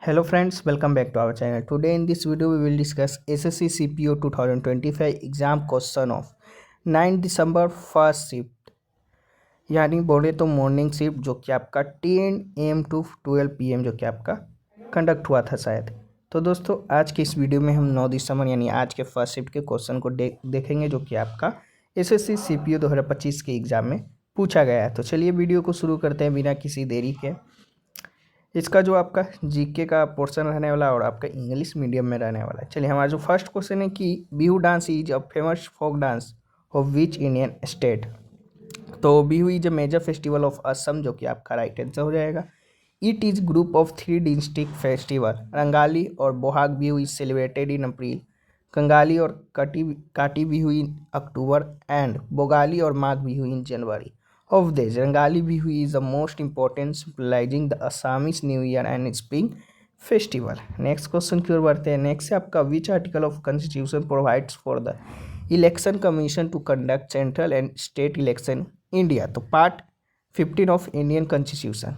Hello friends, welcome back to our channel. Today in this video we will discuss SSC CPO 2025 exam question of 9 December first shift यानी बोले तो morning shift जो कि आपका 10 AM to 12 PM जो कि आपका कंडक्ट हुआ था शायद। तो दोस्तों आज के इस वीडियो में हम 9 दिसंबर यानी आज के फर्स्ट शिफ्ट के क्वेश्चन को देखेंगे जो कि आपका SSC CPO 2025 के एग्ज़ाम में पूछा गया है। तो चलिए वीडियो को शुरू करते हैं बिना किसी देरी के। इसका जो आपका जीके का पोर्शन रहने वाला है और आपका इंग्लिश मीडियम में रहने वाला है। चलिए हमारा जो फर्स्ट क्वेश्चन है कि Bihu dance is a famous folk dance of which Indian state. तो Bihu is a major festival of Assam जो कि आपका राइट आंसर हो जाएगा। It is group of 3 district festival. Rongali और Bohag Bihu is celebrated in April. Kongali और काटी बिहू इन अक्टूबर एंड बोगाली और माघ बिहू इन जनवरी। Of this, Rangali Bihu is the most important, symbolizing the Assamese New Year and Spring Festival. Next question की ओर बढ़ते हैं। Next है आपका which article of constitution provides for the election commission to conduct central and state election India. तो part 15 of Indian constitution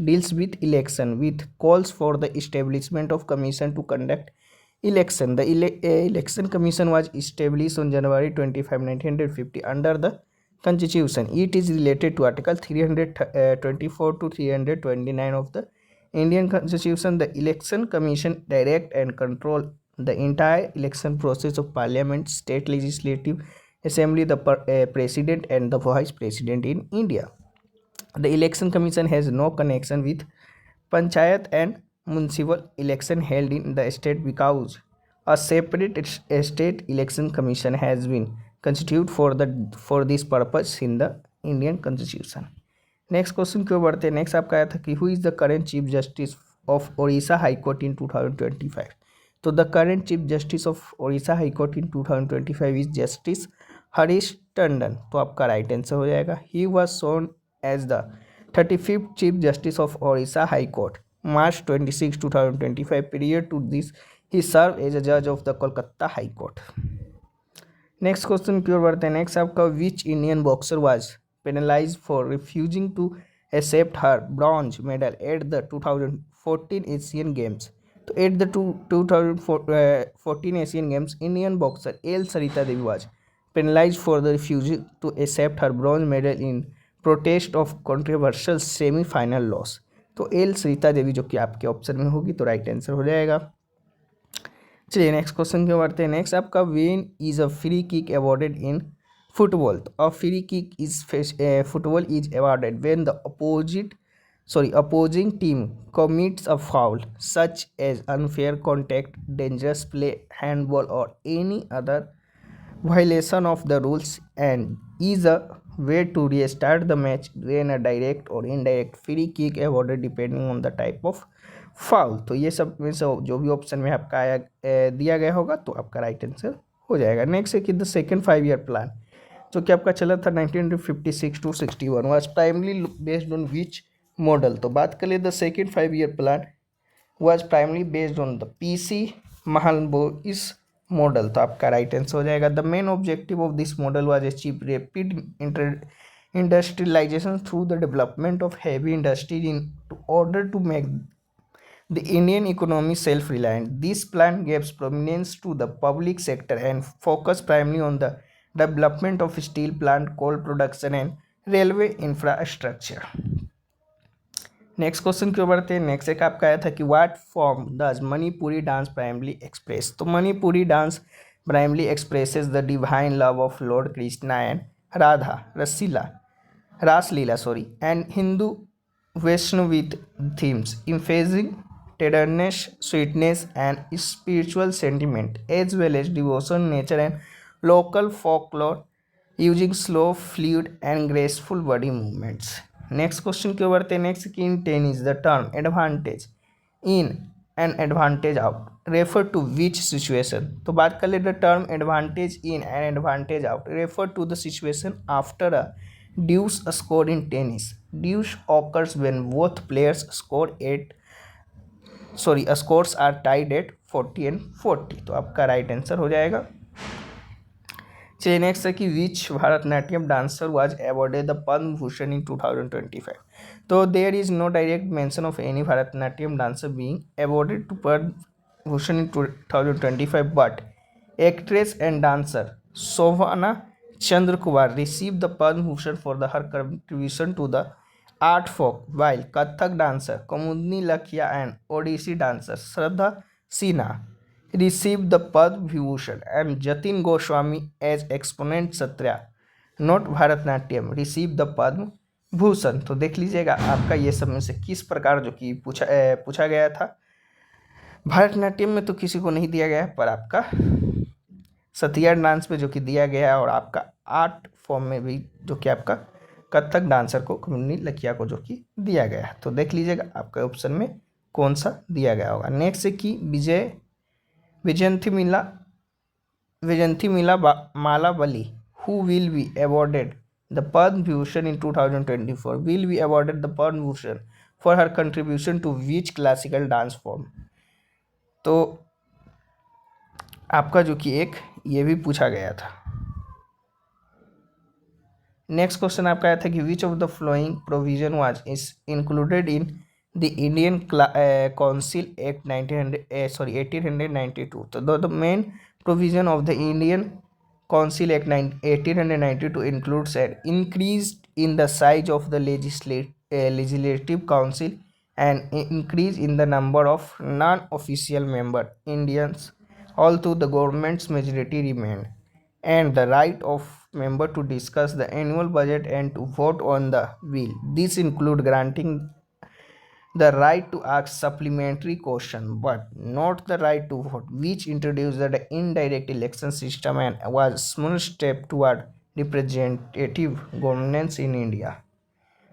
deals with election with calls for the establishment of commission to conduct election. The election commission was established on January 25, 1950 under the Constitution. It is related to Article 324 to 329 of the Indian Constitution. The Election Commission direct and control the entire election process of Parliament, State Legislative Assembly, the President and the Vice President in India. The Election Commission has no connection with Panchayat and municipal election held in the state because a separate state election commission has been constituted for this purpose in the Indian Constitution. Next question क्यों बढ़ते हैं। Next आपका आया था कि who is the current chief justice of Odisha high court in 2025। तो the current chief justice of Odisha high court in 2025 is justice Harish Tandon. तो आपका राइट आंसर हो जाएगा। He was sworn as the 35th chief justice of Odisha high court March 26, 2025. Prior to this, he served as a judge of the Kolkata High Court. Next question की ओर बढ़ते हैं। Next आपका which Indian boxer was penalise for refusing to accept her bronze medal at the 2014 Asian games. तो at the 2014 Asian games Indian boxer L Sarita Devi was penalise for the refusing to accept her bronze medal in protest of controversial semifinal loss. तो L Sarita Devi जो कि आपके option में होगी तो right answer हो जाएगा। चलिए नेक्स्ट क्वेश्चन की बढ़ते हैं। नेक्स्ट आपका when is a free kick awarded in football. तो a free kick is football is awarded when the opposing team commits a foul such as unfair contact, dangerous play, handball or any other violation of the rules and is a way to restart the match when a direct or indirect free kick awarded depending on the type of foul। तो ये सब में से जो भी option में आपका आया दिया गया होगा तो आपका राइट आंसर हो जाएगा। नेक्स्ट है कि द सेकेंड 5-year प्लान जो कि आपका चला था 1956 to 61 was primarily based on which model. तो बात कर ले the second 5-year plan was primarily based on the PC Mahalanobis model. तो आपका राइट आंसर हो जाएगा। The main objective of this model was achieve rapid industrialisation through the development of heavy industries in order to make the Indian economy self-reliant. This plan gives prominence to the public sector and focus primarily on the development of steel plant, coal production and railway infrastructure. Next question क्यों बढ़ते हैं। Next एक आपका आया था कि what form does Manipuri dance primarily express. तो Manipuri dance primarily expresses the divine love of lord Krishna and Radha Raslila and Hindu Vaishnavite themes emphasizing tenderness, sweetness and spiritual sentiment as well as devotion, nature and local folklore using slow, fluid and graceful body movements. Next question क्यों बढ़ते हैं। Next की in tennis the term advantage in and advantage out refer to which situation. तो बात कर ले the term advantage in and advantage out refer to the situation after a deuce score in tennis. Deuce occurs when both players scores are tied at 40 and 40। तो आपका right answer हो जाएगा। चलिए next है कि which Bharatanatyam dancer was awarded the Padma Bhushan in 2025। तो there is no direct mention of any Bharatanatyam dancer being awarded to Padma Bhushan in 2025, but actress and dancer Shobana Chandra Kumar receive the Padma Bhushan for the her contribution to the art form, while Kathak dancer Kumudini Lakhia and Odissi dancer Shraddha Sinha received the Padma Vibhushan, and Jatin Goswami as exponent Satya, not Bharatnatyam, received the Padma Bhushan. तो देख लीजिएगा आपका ये सब में से किस प्रकार जो कि पूछा गया था। भारतनाट्यम में तो किसी को नहीं दिया गया है, पर आपका सतिया डांस पे जो कि दिया गया है, और आपका आर्ट फॉर्म में भी जो कि आपका कथक डांसर को कुमुदनी लखिया को जो कि दिया गया है। तो देख लीजिएगा आपका ऑप्शन में कौन सा दिया गया होगा। नेक्स्ट है कि Vijayanthimala Malabali, who will be awarded the Padma Bhushan in 2024, will be awarded the Padma Bhushan for her contribution to which classical dance form। तो आपका जो कि एक ये भी पूछा गया था। नेक्स्ट क्वेश्चन आपका आया था कि which of the flowing provision was is included in the Indian council act 1892। तो the main provision of the Indian Council Act 1892 includes an increase in the size of the legislative council and increase in the number of non-official member Indians, although the government's majority remained, and the right of member to discuss the annual budget and to vote on the bill. This include granting the right to ask supplementary question but not the right to vote, which introduced the indirect election system and was a small step toward representative governance in India।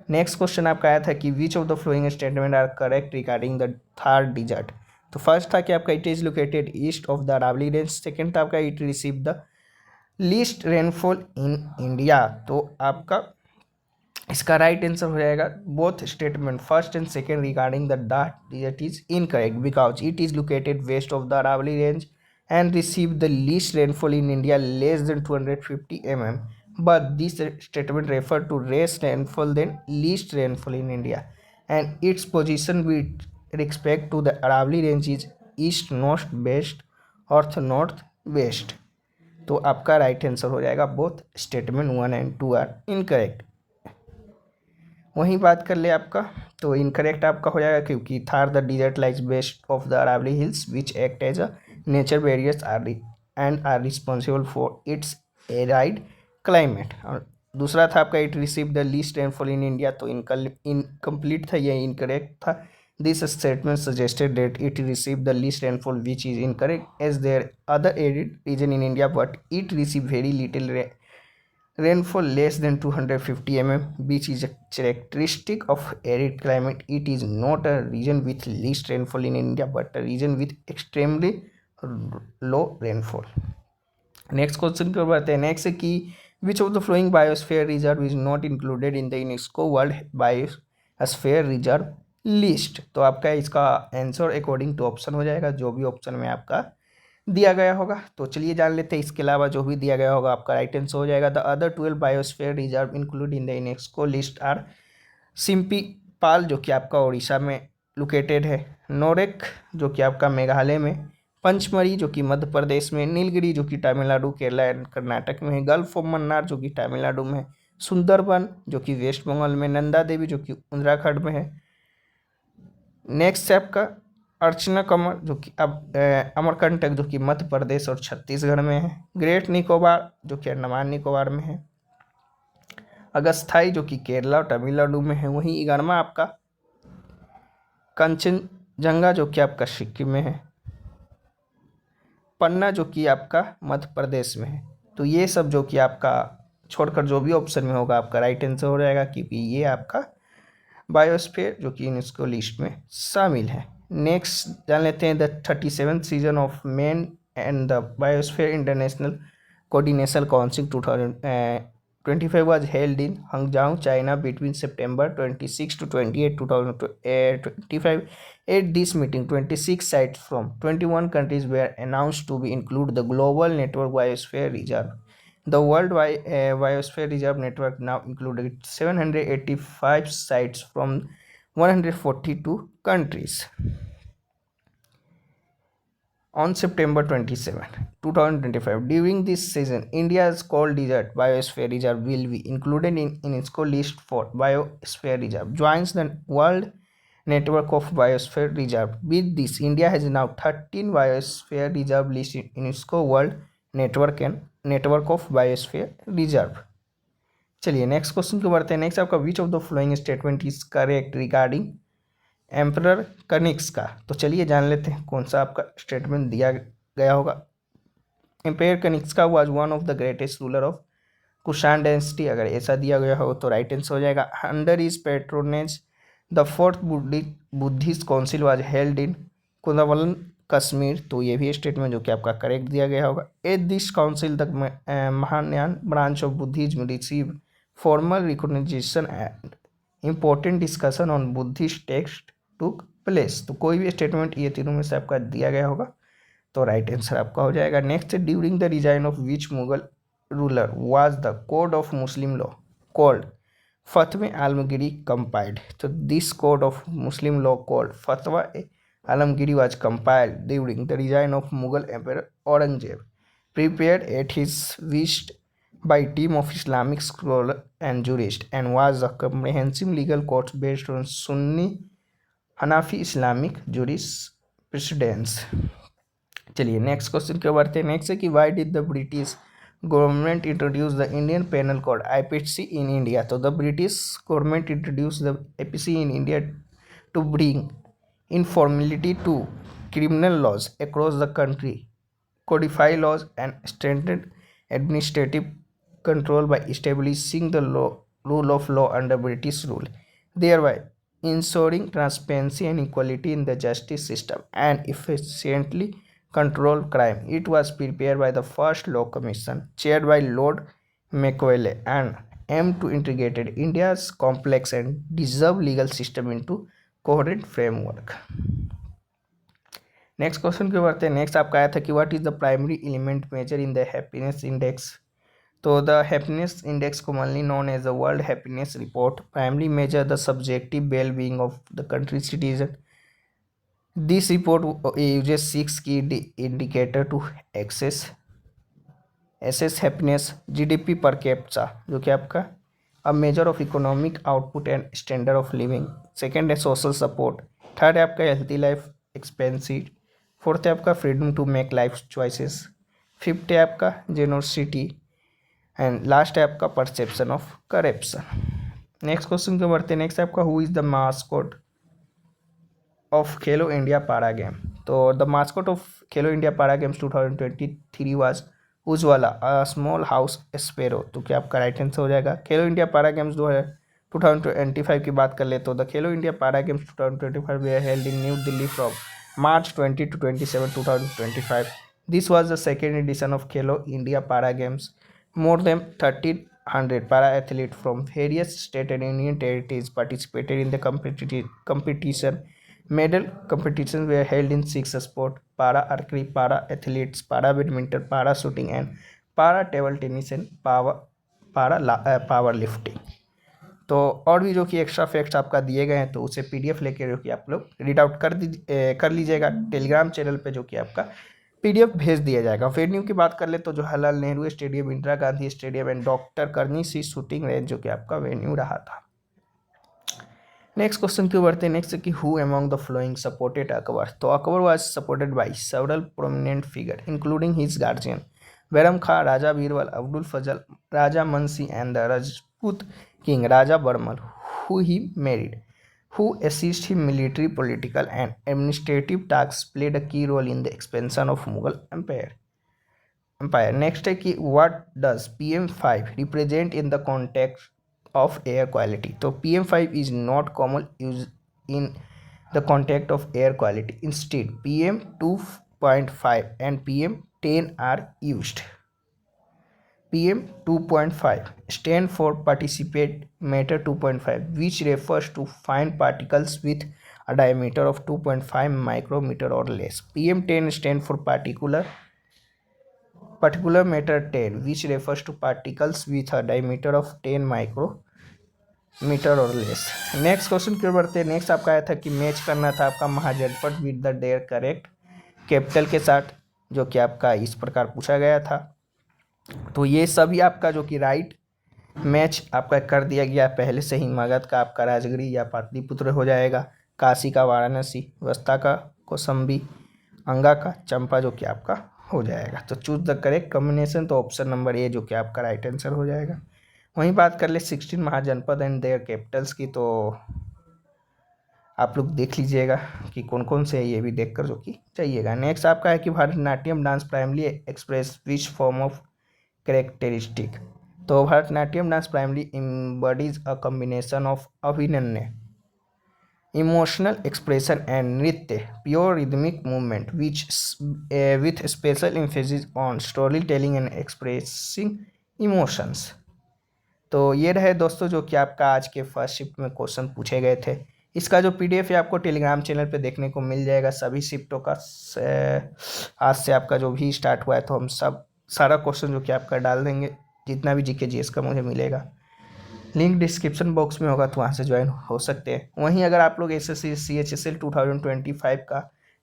Next question आपका आया था कि which of the flowing statement are correct regarding the Thar desert. तो first था कि आपका it is located east of the Aravalli range. Second था आपका it receive the least rainfall in India. तो आपका इसका राइट आंसर हो जाएगा both statement first and second regarding the desert is incorrect because it is located west of the Aravalli range and receive the least rainfall in India, less than 250 mm. But this statement refer to least rainfall than least rainfall in India, and its position with respect to the Aravalli range is east north west और north west. तो आपका right answer हो जाएगा both statement 1 and 2 are incorrect. वहीं बात कर ले आपका तो इनकरेक्ट आपका हो जाएगा क्योंकि Thar the desert lies west of the Aravalli hills which act as a nature barriers are responsible for its arid climate. और दूसरा था आपका it receive the least rainfall in India. तो इनकम्प्लीट था, ये इनकरेक्ट था। This statement suggested that it receive the least rainfall which is incorrect as there other arid region in India, but it receive very little rainfall less than 250 mm, which is a characteristic of arid climate. It is not a region with least rainfall in India, but a region with extremely low rainfall। Next question की बात है next है कि which of the flowing biosphere reserve is not included in the UNESCO world biosphere reserve list. तो आपका इसका answer according to option हो जाएगा जो भी ऑप्शन में आपका दिया गया होगा। तो चलिए जान लेते हैं इसके अलावा जो भी दिया गया होगा आपका राइट आंसर हो जाएगा। The other 12 biosphere reserve include in the UNESCO list are Simlipal जो कि आपका उड़ीसा में लोकेटेड है, नोरेक जो कि आपका मेघालय में, पंचमढ़ी जो कि मध्य प्रदेश में, नीलगिरी जो कि तमिलनाडु केरला एंड कर्नाटक में है, गल्फ ऑफ मन्नार जो कि तमिलनाडु में है, सुंदरबन जो कि वेस्ट बंगाल में, नंदा देवी जो कि उत्तराखंड में है। नेक्स्ट है आपका अर्चना कमर जो कि अब अमरकंटक जो कि मध्य प्रदेश और छत्तीसगढ़ में है, ग्रेट निकोबार जो कि अंडमान निकोबार में है, अगस्थाई जो कि केरला और तमिलनाडु में है, वहीं इगर्मा आपका कंचनजंगा जो कि आपका सिक्किम में है, पन्ना जो कि आपका मध्य प्रदेश में है। तो ये सब जो कि आपका छोड़कर जो भी ऑप्शन में होगा आपका राइट आंसर हो जाएगा क्योंकि ये आपका बायोस्फीयर जो कि यूनेस्को लिस्ट में शामिल है। नेक्स्ट जान लेते हैं the 37th season of man and the biosphere international coordination council 2025 was held in Hangzhou, China between September 26 to 28, 2025. At this meeting, 26 sites from 21 countries were announced to be included the Global Network Biosphere Reserve. The World Biosphere Reserve Network now included 785 sites from 142 countries. On September 27, 2025, during this season, India's Cold Desert Biosphere Reserve will be included in UNESCO list for Biosphere Reserve, joins the World Network of Biosphere Reserve. With this, India has now 13 Biosphere Reserve list in UNESCO World Network of Biosphere Reserve. चलिए next question को बढ़ते हैं. Next आपका which of the flowing statement is correct regarding emperor Kanishka का. तो चलिए जान लेते हैं कौन सा आपका स्टेटमेंट दिया गया होगा. एम्पायर कनिक्स का was one of the greatest ruler of Kushan dynasty. अगर ऐसा दिया गया हो तो राइट आंसर हो जाएगा. Under is patronage the fourth Buddhist council was held in Kundalvan Kashmir. तो ये भी स्टेटमेंट जो कि आपका करेक्ट दिया गया होगा. At this council the Mahayana branch of Buddhism receive formal recognition and important discussion on Buddhist text took place. तो कोई भी स्टेटमेंट ये तीनों में से आपका दिया गया होगा तो राइट आंसर आपका हो जाएगा. Next, during the reign of which Mughal ruler was the code of Muslim law called Fatawa Alamgiri compiled. तो this code of Muslim law called Fatawa Alamgiri was compiled during the reign of Mughal empire Aurangzeb, prepared at his wish by team of Islamic scholars and jurists, and was a comprehensive legal code based on Sunni Hanafi Islamic jurisprudence. चलिए next question के बढ़ते हैं. Next है कि why did the British government introduce the Indian penal code IPC in India. तो the British government introduce the IPC in India to bring informality to criminal laws across the country, codify laws, and strengthen administrative control by establishing the rule of law under British rule, thereby ensuring transparency and equality in the justice system and efficiently control crime. It was prepared by the first Law Commission, chaired by Lord Macaulay, and aimed to integrate India's complex and diverse legal system into coherent framework. Next question के बढ़ते हैं. Next आपका आया था कि what is the primary element measure in the happiness index. तो the happiness index commonly known as the world happiness report primary measure the subjective well being of the country citizen. This report uses 6 key indicator to assess happiness. GDP per capita जो कि आपका a measure of economic output and standard of living. Second है social support. Third है आपका healthy life expensive. Fourth है आपका freedom to make life choices. Fifth है आपका जेनोसिटी. एंड लास्ट है आपका perception of corruption. Next question के बढ़ते हैं. नेक्स्ट है आपका who is the mascot of Khelo India para game. तो the mascot of Khelo India para games 2023 was Ujjwala a small house sparrow. तो क्या आपका राइट आंसर हो जाएगा. खेलो इंडिया पारा गेम्स 2025 की बात कर ले तो the Khelo India para games 2025 way held in new Delhi from March 20 to 27, 2025. This was the second edition of Khelo India Para Games. More than 1,300 para athletes from various state and union territories participated in the competition. Medal competitions were held in 6 sports: para archery, para athletes, para badminton, para shooting, and para table tennis and power lifting. तो और भी जो कि extra facts आपका दिए गए हैं तो उसे पीडीएफ लेके जो कि आप लोग रीड आउट कर लीजिएगा. टेलीग्राम चैनल पे जो कि आपका पीडीएफ भेज दिया जाएगा. वेन्यू की बात कर ले तो Jawaharlal Nehru stadium, Indira Gandhi stadium and doctor करनी सी शूटिंग रेंज जो कि आपका वेन्यू रहा था. नेक्स्ट क्वेश्चन क्यों बढ़ते हैं. नेक्स्ट कि who among the flowing supported Akbar. तो Akbar was supported by several prominent figure including his guardian Bairam Khan, Raja Birbal, Abdul Fazal, Raja Mansi and the Rajput king Raja Barmal, who he married, who assisted him military, political, and administrative tasks, played a key role in the expansion of Mughal Empire. Next है कि what does PM5 represent in the context of air quality. तो PM5 is not common use in the context of air quality. Instead, PM2.5 and PM10 are used. PM2.5 stand for participate matter 2.5, which refers to fine particles with a diameter of 2.5 micrometer or less. PM10 stand for particular matter 10 which refers to particles with a diameter of 10 micrometre और less. Next question की ओर बढ़ते हैं। Next आपका आया था कि match करना था आपका Mahajanapada with the their correct capital के साथ, जो कि आपका इस प्रकार पूछा गया था। तो ये सभी आपका जो कि राइट मैच आपका कर दिया गया पहले से ही। मगध का आपका राजगिरी या पाटलिपुत्र हो जाएगा, काशी का वाराणसी, वस्ता का कौसम्बी, अंगा का चंपा जो कि आपका हो जाएगा। तो चूज द करेक्ट कॉम्बिनेशन, तो ऑप्शन नंबर ए जो कि आपका राइट आंसर हो जाएगा। वहीं बात कर ले 16 महाजनपद एंड देयर कैपिटल्स की, तो आप लोग देख लीजिएगा कि कौन कौन से है, ये भी देखकर जो कि चाहिएगा। नेक्स्ट आपका है कि Bharatanatyam dance primarily express which form of characteristic. तो Bharatanatyam dance primarily embodies a combination of abhinaya, emotional expression and nritya, pure rhythmic movement which with special emphasis on story telling and expressing emotions. तो ये रहे दोस्तों जो कि आपका आज के फर्स्ट शिफ्ट में क्वेश्चन पूछे गए थे। इसका जो पीडीएफ है आपको टेलीग्राम चैनल पे देखने को मिल जाएगा सभी शिफ्टों का। आज से आपका जो भी स्टार्ट हुआ है, तो हम सारा क्वेश्चन जो कि आपका डाल देंगे, जितना भी जीके जीएस का मुझे मिलेगा। लिंक डिस्क्रिप्शन बॉक्स में होगा, तो वहाँ से ज्वाइन हो सकते हैं। वहीं अगर आप लोग एसएससी CHSL 2025 का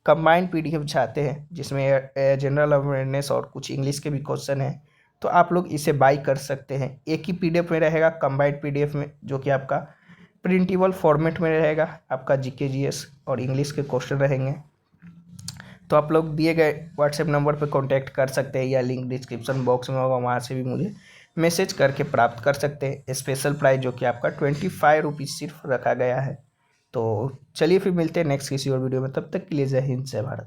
कंबाइंड पीडीएफ चाहते हैं, जिसमें जनरल अवेयरनेस और कुछ इंग्लिश के भी क्वेश्चन हैं, तो आप लोग इसे बाई कर सकते हैं। एक ही पीडीएफ में रहेगा कंबाइंड पीडीएफ में, जो कि आपका प्रिंटेबल फॉर्मेट में रहेगा। आपका जीके जीएस और इंग्लिश के क्वेश्चन रहेंगे। तो आप लोग दिए गए व्हाट्सएप नंबर पर कांटेक्ट कर सकते हैं, या लिंक डिस्क्रिप्शन बॉक्स में होगा, वहाँ से भी मुझे मैसेज करके प्राप्त कर सकते हैं। स्पेशल प्राइस जो कि आपका 25 रुपीज़ सिर्फ रखा गया है। तो चलिए फिर मिलते हैं नेक्स्ट किसी और वीडियो में, तब तक के लिए जय हिंद जय भारत।